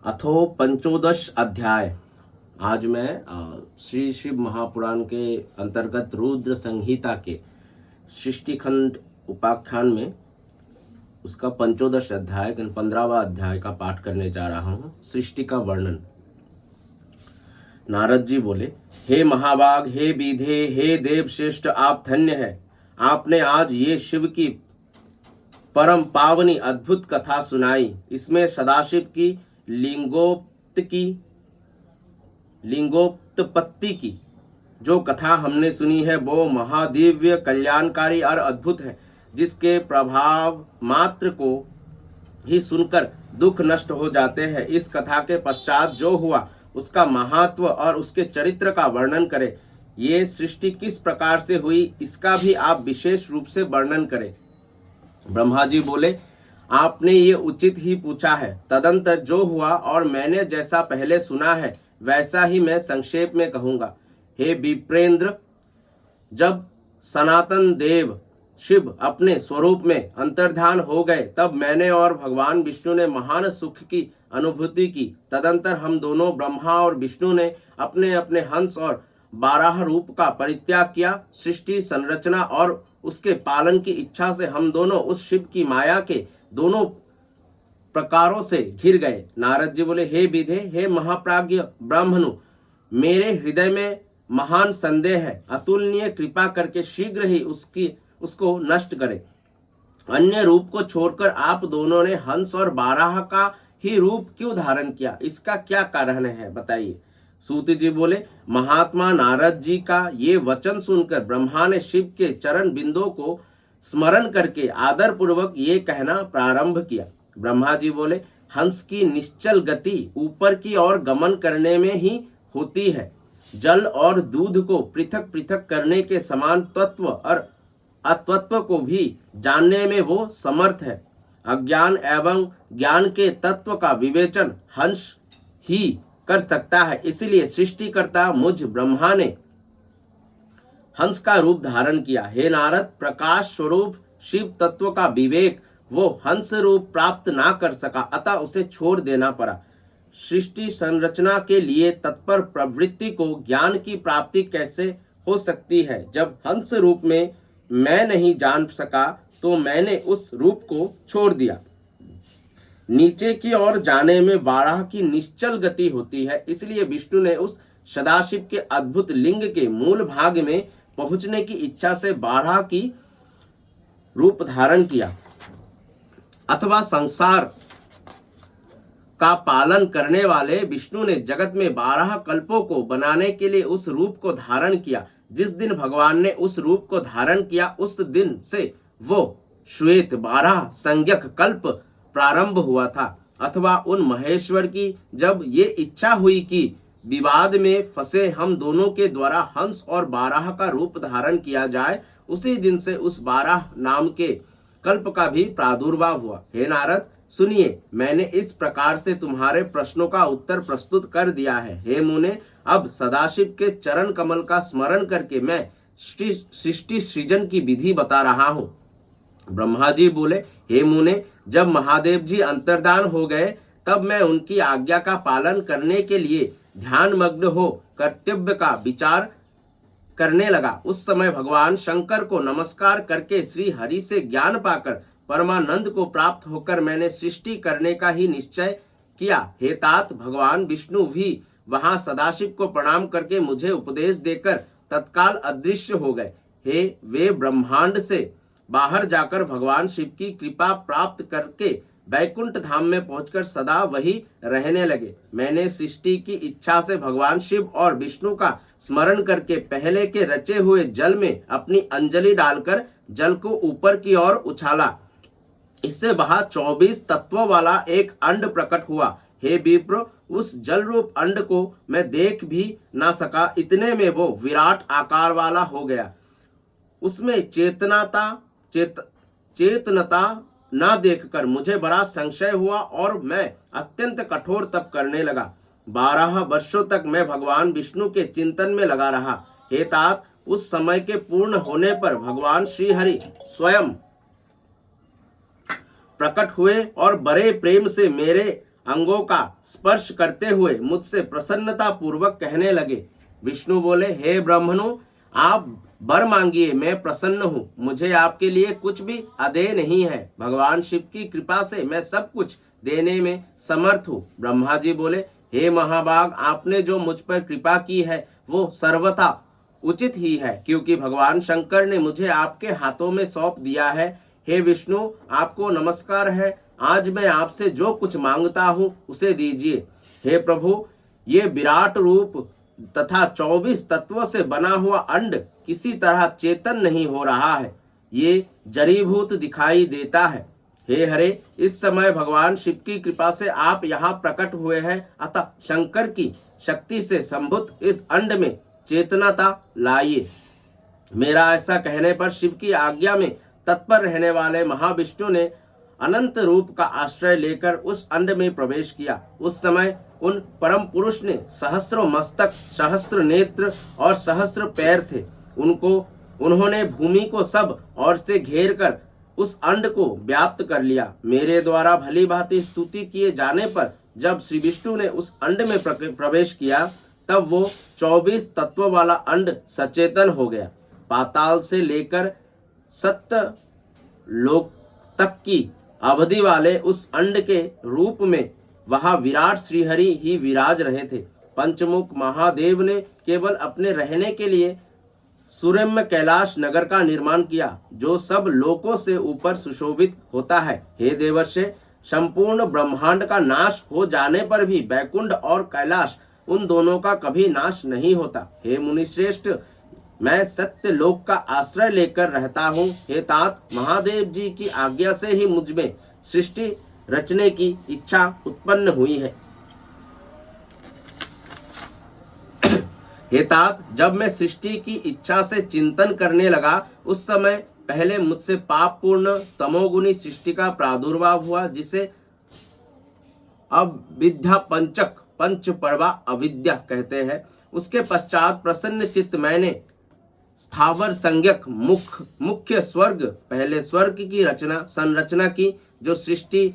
अथो पंचोदश अध्याय। आज मैं श्री शिव महापुराण के अंतर्गत रुद्र संहिता के सृष्टि खंड उपाख्यान में उसका पंचोदश अध्याय 15वां अध्याय का पाठ करने जा रहा हूँ। सृष्टि का वर्णन। नारद जी बोले, हे महाभाग, हे विधे, हे देव श्रेष्ठ, आप धन्य है। आपने आज ये शिव की परम पावनी अद्भुत कथा सुनाई। इसमें सदाशिव की लिंगोत्पत्ति की जो कथा हमने सुनी है वो महादिव्य, कल्याणकारी और अद्भुत है, जिसके प्रभाव मात्र को ही सुनकर दुख नष्ट हो जाते हैं। इस कथा के पश्चात जो हुआ उसका महत्व और उसके चरित्र का वर्णन करें। ये सृष्टि किस प्रकार से हुई इसका भी आप विशेष रूप से वर्णन करें। ब्रह्मा जी बोले, आपने ये उचित ही पूछा है। तदंतर जो हुआ और मैंने जैसा पहले सुना है वैसा ही मैं संक्षेप में कहूंगा। हे विप्रेंद्र, जब सनातन देव शिव अपने स्वरूप में अंतर्धान हो गए तब मैंने और भगवान विष्णु ने महान सुख की अनुभूति की। तदंतर हम दोनों ब्रह्मा और विष्णु ने अपने अपने हंस और 12 रूप का परित्याग किया। सृष्टि संरचना और उसके पालन की इच्छा से हम दोनों उस शिव की माया के दोनों प्रकारों से घिर गए। नारद जी बोले, हे विधे, हे महाप्राज्ञ ब्राह्मणों, मेरे हृदय में महान संदेह है। अतुलनीय कृपा करके शीघ्र ही उसको नष्ट करें। अन्य रूप को छोड़कर आप दोनों ने हंस और 12 का ही रूप क्यों धारण किया? इसका क्या कारण है, बताइए। सूत जी बोले, महात्मा नारद जी का ये वचन सुनकर ब्रह्मा ने शिव के चरण बिंदुओं को स्मरण करके आदर पूर्वक ये कहना प्रारंभ किया। ब्रह्मा जी बोले, हंस की निश्चल गति ऊपर की ओर गमन करने में ही होती है। जल और दूध को पृथक पृथक करने के समान तत्व और अतत्व को भी जानने में वो समर्थ है। अज्ञान एवं ज्ञान के तत्व का विवेचन हंस ही कर सकता है। इसलिए सृष्टिकर्ता मुझ ब्रह्मा ने हंस का रूप धारण किया। हे नारद, प्रकाश स्वरूप शिव तत्व का विवेक वो हंस रूप प्राप्त ना कर सका, अतः उसे छोड़ देना पड़ा। सृष्टि संरचना के लिए तत्पर प्रवृत्ति को ज्ञान की प्राप्ति कैसे हो सकती है? जब हंस रूप में मैं नहीं जान सका तो मैंने उस रूप को छोड़ दिया। नीचे की ओर जाने में 12 की निश्चल गति होती है, इसलिए विष्णु ने उस सदाशिव के अद्भुत लिंग के मूल भाग में पहुंचने की इच्छा से 12 की रूप धारण किया। अथवा संसार का पालन करने वाले विष्णु ने जगत में 12 कल्पों को बनाने के लिए उस रूप को धारण किया। जिस दिन भगवान ने उस रूप को धारण किया उस दिन से वो श्वेत 12 संज्ञक कल्प प्रारंभ हुआ था। अथवा उन महेश्वर की जब ये इच्छा हुई कि विवाद में फंसे हम दोनों के द्वारा हंस और 12 का रूप धारण किया जाए, उसी दिन से उस 12 नाम के कल्प का भी प्रादुर्भाव हुआ। हे नारद, सुनिए, मैंने इस प्रकार से तुम्हारे प्रश्नों का उत्तर प्रस्तुत कर दिया है। हे मुने, अब सदाशिव के चरण कमल का स्मरण करके मैं सृष्टि सृजन की विधि बता रहा हूँ। ब्रह्मा जी बोले, हे मुने, जब महादेव जी अंतर्धान हो गए तब मैं उनकी आज्ञा का पालन करने के लिए ध्यान मग्न हो कर्तव्य का विचार करने लगा। उस समय भगवान शंकर को नमस्कार करके श्री हरि से ज्ञान पाकर परमानंद को प्राप्त होकर मैंने सृष्टि करने का ही निश्चय किया। हे तात, भगवान विष्णु भी वहां सदाशिव को प्रणाम करके मुझे उपदेश देकर तत्काल अदृश्य हो गए। हे वे ब्रह्मांड से बाहर जाकर भगवान शिव की कृपा प्राप्त करके वैकुंठ धाम में पहुंचकर सदा वही रहने लगे। मैंने सृष्टि की इच्छा से भगवान शिव और विष्णु का स्मरण करके पहले के रचे हुए जल में अपनी अंजलि डालकर जल को ऊपर की ओर उछाला। इससे वहां 24 तत्वों वाला एक अंड प्रकट हुआ। हे विप्र, उस जल रूप अंड को मैं देख भी ना सका, इतने में वो विराट आकार वाला हो गया। उसमें चेतनता ना देखकर मुझे बड़ा संशय हुआ और मैं अत्यंत कठोर तप करने लगा। 12 वर्षों तक मैं भगवान विष्णु के चिंतन में लगा रहा। हे तात, उस समय के पूर्ण होने पर भगवान श्री हरि स्वयं प्रकट हुए और बड़े प्रेम से मेरे अंगों का स्पर्श करते हुए मुझसे प्रसन्नता पूर्वक कहने लगे। विष्णु बोले, हे ब्राह्मणों, आप वर मांगिए, मैं प्रसन्न हूँ। मुझे आपके लिए कुछ भी अदेय नहीं है। भगवान शिव की कृपा से मैं सब कुछ देने में समर्थ हूँ। ब्रह्मा जी बोले, हे महाभाग, आपने जो मुझ पर कृपा की है वो सर्वथा उचित ही है, क्योंकि भगवान शंकर ने मुझे आपके हाथों में सौंप दिया है। हे विष्णु, आपको नमस्कार है। आज मैं आपसे जो कुछ मांगता हूँ उसे दीजिए। हे प्रभु, ये विराट रूप तथा 24 तत्वों से बना हुआ अंड किसी तरह चेतन नहीं हो रहा है, ये जड़ीभूत दिखाई देता है। हे हरे, इस समय भगवान शिव की कृपा से आप यहाँ प्रकट हुए हैं, अतः शंकर की शक्ति से संभुत इस अंड में चेतनता लाइए। मेरा ऐसा कहने पर शिव की आज्ञा में तत्पर रहने वाले महाविष्णु ने अनंत रूप का आश्रय लेकर उस अंड में प्रवेश किया। उस समय उन परम पुरुष ने सहस्रों मस्तक, सहस्र नेत्र और सहस्र पैर थे। उन्होंने भूमि को सब ओर से घेर कर उस अंड को व्याप्त कर लिया। मेरे द्वारा भली भांति स्तुति किए जाने पर जब श्री विष्णु ने उस अंड में प्रवेश किया, तब वो 24 तत्व वाला अंड सचेतन हो गया। पाताल से लेकर सत्य लोक तक की अवधि वाले उस अंड के रूप में वहां विराट श्रीहरि ही विराज रहे थे। पंचमुख महादेव ने केवल अपने रहने के लिए सुरम्य कैलाश नगर का निर्माण किया, जो सब लोकों से ऊपर सुशोभित होता है। हे देवर्षि, संपूर्ण ब्रह्मांड का नाश हो जाने पर भी बैकुंठ और कैलाश, उन दोनों का कभी नाश नहीं होता। हे मुनिश्रेष्ठ, मैं सत्य लोक का आश्रय लेकर रहता हूँ। हे तात, महादेव जी की आज्ञा से ही मुझ में सृष्टि रचने की इच्छा उत्पन्न हुई है। हे तात, जब मैं सृष्टि की इच्छा से चिंतन करने लगा, उस समय पहले मुझसे पापपूर्ण तमोगुनी सृष्टि का प्रादुर्भाव हुआ, जिसे अविद्या पंचक पंच पर्वा अविद्या कहते हैं। उसके पश्चात प्रसन्न चित्त मैंने स्थावर संज्ञक मुख्य स्वर्ग, पहले स्वर्ग की संरचना की, जो सृष्टि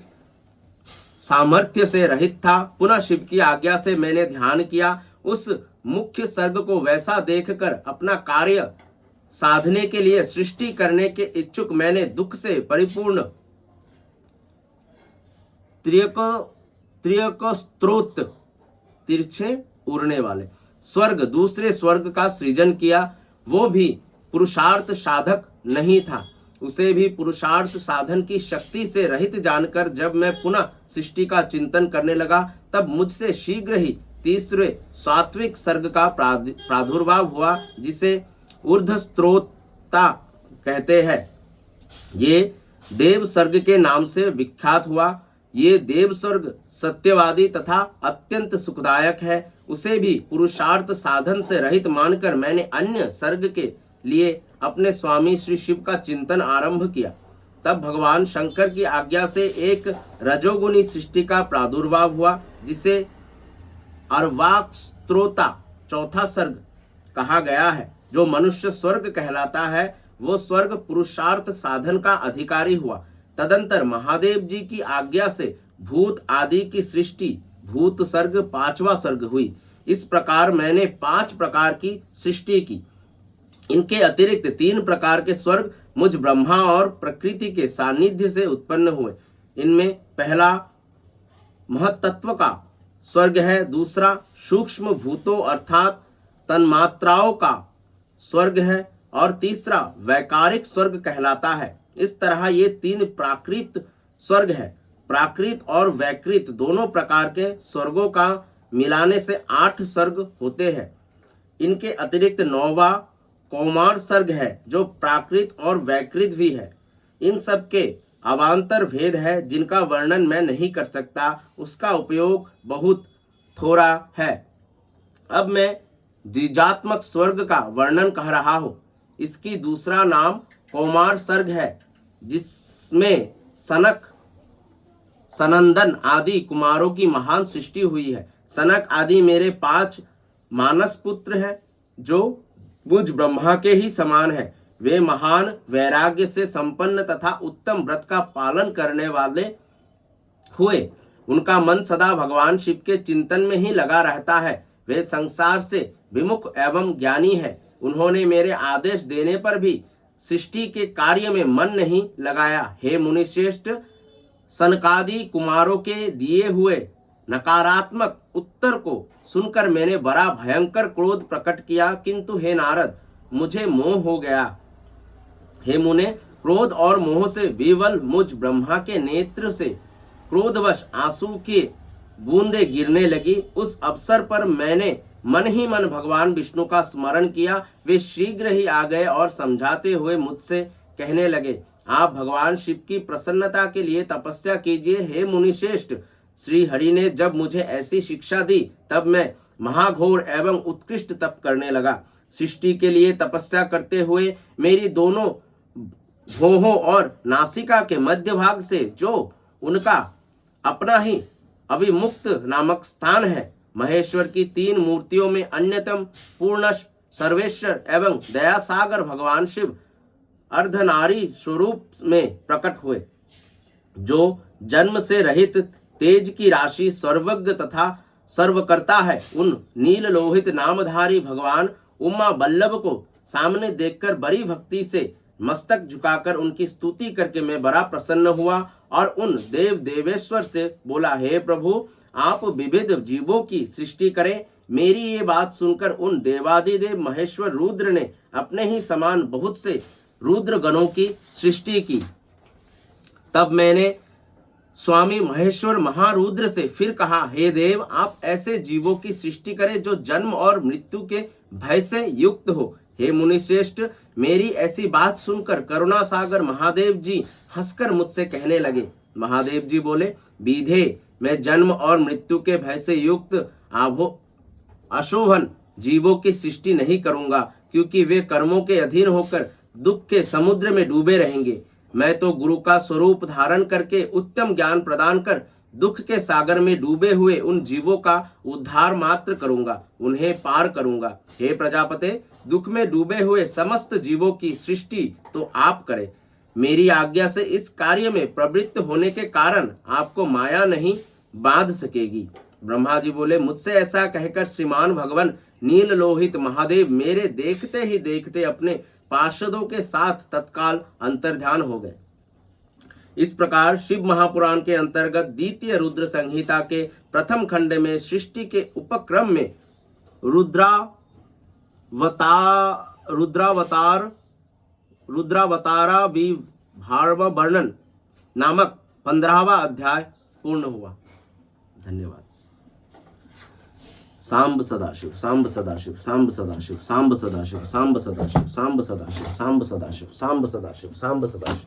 सामर्थ्य से रहित था। पुनः शिव की आज्ञा से मैंने ध्यान किया। उस मुख्य सर्ग को वैसा देखकर अपना कार्य साधने के लिए सृष्टि करने के इच्छुक मैंने दुख से परिपूर्ण त्रियक स्त्रोत, तिरछे उड़ने वाले स्वर्ग, दूसरे स्वर्ग का सृजन किया। वो भी पुरुषार्थ साधक नहीं था। उसे भी पुरुषार्थ साधन की शक्ति से रहित जानकर जब मैं पुनः सृष्टि का चिंतन करने लगा, तब मुझसे शीघ्र ही तीसरे सात्विक सर्ग का प्रादुर्भाव हुआ, जिसे ऊर्ध्व स्त्रोता कहते हैं। ये देव सर्ग के नाम से विख्यात हुआ। ये देव स्वर्ग सत्यवादी तथा अत्यंत सुखदायक है। उसे भी पुरुषार्थ साधन से रहित मानकर मैंने अन्य सर्ग के लिए अपने स्वामी श्री शिव का चिंतन आरंभ किया। तब भगवान शंकर की आज्ञा से एक रजोगुणी सृष्टि का प्रादुर्भाव हुआ, जिसे अर्वाक स्त्रोता चौथा सर्ग कहा गया है। जो मनुष्य स्वर्ग कहलाता है, वो स्वर्ग पुरुषार्थ साधन का अधिकारी हुआ। तदंतर महादेव जी की आज्ञा से भूत आदि की सृष्टि, भूत सर्ग पांचवा सर्ग हुई। इस प्रकार मैंने 5 प्रकार की सृष्टि की। इनके अतिरिक्त 3 प्रकार के स्वर्ग मुझ ब्रह्मा और प्रकृति के सानिध्य से उत्पन्न हुए। इनमें पहला महत्त्व का स्वर्ग है, दूसरा सूक्ष्म भूतों अर्थात तन्मात्राओं का स्वर्ग है, और तीसरा वैकारिक स्वर्ग कहलाता है। इस तरह ये 3 प्राकृत स्वर्ग है। प्राकृत और वैकृत दोनों प्रकार के स्वर्गों का मिलाने से 8 स्वर्ग होते हैं। इनके अतिरिक्त 9वां कौमार सर्ग है, जो प्राकृत और वैकृत भी है। इन सब के अवान्तर भेद है, जिनका वर्णन मैं नहीं कर सकता। उसका उपयोग बहुत थोड़ा है। अब मैं द्विजात्मक स्वर्ग का वर्णन कह रहा हूँ। इसकी दूसरा नाम कौमार सर्ग है, जिसमें सनक, सनंदन आदि कुमारों की महान सृष्टि हुई है। सनक आदि मेरे 5 मानस पुत्र हैं, जो मुझ ब्रह्मा के ही समान है। वे महान वैराग्य से संपन्न तथा उत्तम व्रत का पालन करने वाले हुए। उनका मन सदा भगवान शिव के चिंतन में ही लगा रहता है। वे संसार से विमुख एवं ज्ञानी है। उन्होंने मेरे आदेश देने पर भी सृष्टि के कार्य में मन नहीं लगाया। हे मुनिश्रेष्ठ, सनकादि कुमारों के दिए हुए नकारात्मक उत्तर को सुनकर मैंने बड़ा भयंकर क्रोध प्रकट किया, किंतु हे नारद, मुझे मोह हो गया। हे मुने, क्रोध और मोह से विवल मुझ ब्रह्मा के नेत्र से क्रोधवश आंसू की बूंदे गिरने लगी। उस अवसर पर मैंने मन ही मन भगवान विष्णु का स्मरण किया। वे शीघ्र ही आ गए और समझाते हुए मुझसे कहने लगे, आप भगवान शिव की प्रसन्नता के लिए तपस्या कीजिए। हे मुनिश्रेष्ठ, श्री हरि ने जब मुझे ऐसी शिक्षा दी तब मैं महाघोर एवं उत्कृष्ट तप करने लगा। सृष्टि के लिए तपस्या करते हुए मेरी दोनों भौहों और नासिका के मध्य भाग से जो उनका अपना ही अविमुक्त नामक स्थान है, महेश्वर की 3 मूर्तियों में अन्यतम पूर्ण सर्वेश्वर एवं दयासागर भगवान शिव अर्धनारी स्वरूप में प्रकट हुए, जो जन्म से रहित तेज की राशि सर्वज्ञ तथा सर्वकर्ता है। उन नील लोहित नामधारी भगवान उमा बल्लभ को सामने देखकर बड़ी भक्ति से मस्तक झुकाकर उनकी स्तुति करके मैं बड़ा प्रसन्न हुआ और उन देव देवेश्वर से बोला, हे प्रभु, आप विविध जीवों की सृष्टि करें। मेरी ये बात सुनकर उन देवादिदेव महेश्वर रुद्र ने अपने ही समान बहुत से रुद्र गणों की सृष्टि की। तब मैंने स्वामी महेश्वर महारुद्र से फिर कहा, हे देव, आप ऐसे जीवों की सृष्टि करें जो जन्म और मृत्यु के भय से युक्त हो। हे मुनिश्रेष्ठ, मेरी ऐसी बात सुनकर करुणा सागर महादेव जी हंसकर मुझसे कहने लगे। महादेव जी बोले, विधे, मैं जन्म और मृत्यु के भय से युक्त अशोभन जीवों की सृष्टि नहीं करूंगा, क्योंकि वे कर्मों के अधीन होकर दुख के समुद्र में डूबे रहेंगे। मैं तो गुरु का स्वरूप धारण करके उत्तम ज्ञान प्रदान कर दुख के सागर में डूबे हुए उन जीवों का उद्धार मात्र करूंगा, उन्हें पार करूंगा। हे प्रजापते, दुख में डूबे हुए समस्त जीवों की सृष्टि तो आप करें। मेरी आज्ञा से इस कार्य में प्रवृत्त होने के कारण आपको माया नहीं बांध सकेगी। ब्रह्मा जी बोले, मुझसे ऐसा कहकर श्रीमान भगवान नील लोहित महादेव मेरे देखते ही देखते अपने पार्षदों के साथ तत्काल अंतर्ध्यान हो गए। इस प्रकार शिव महापुराण के अंतर्गत द्वितीय रुद्र संहिता के प्रथम खंड में सृष्टि के उपक्रम में रुद्रावतारा विभाव वर्णन नामक 15वां अध्याय पूर्ण हुआ। धन्यवाद। सांब सदाशिव, सांब सदाशिव, सांब सदाशिव, सांब सदाशिव, सांब सदाशिव, सांब सदाशिव, सांब सदाशिव, सांब सदाशिव, सांब सदाशिव,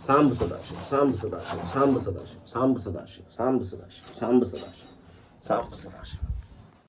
सांब सदाशिव, सांब सदाशिव, सांब सदाशिव, सांब सदाशिव, सांब सदाशिव, सांब सदाशिव, सांब सदाशिव।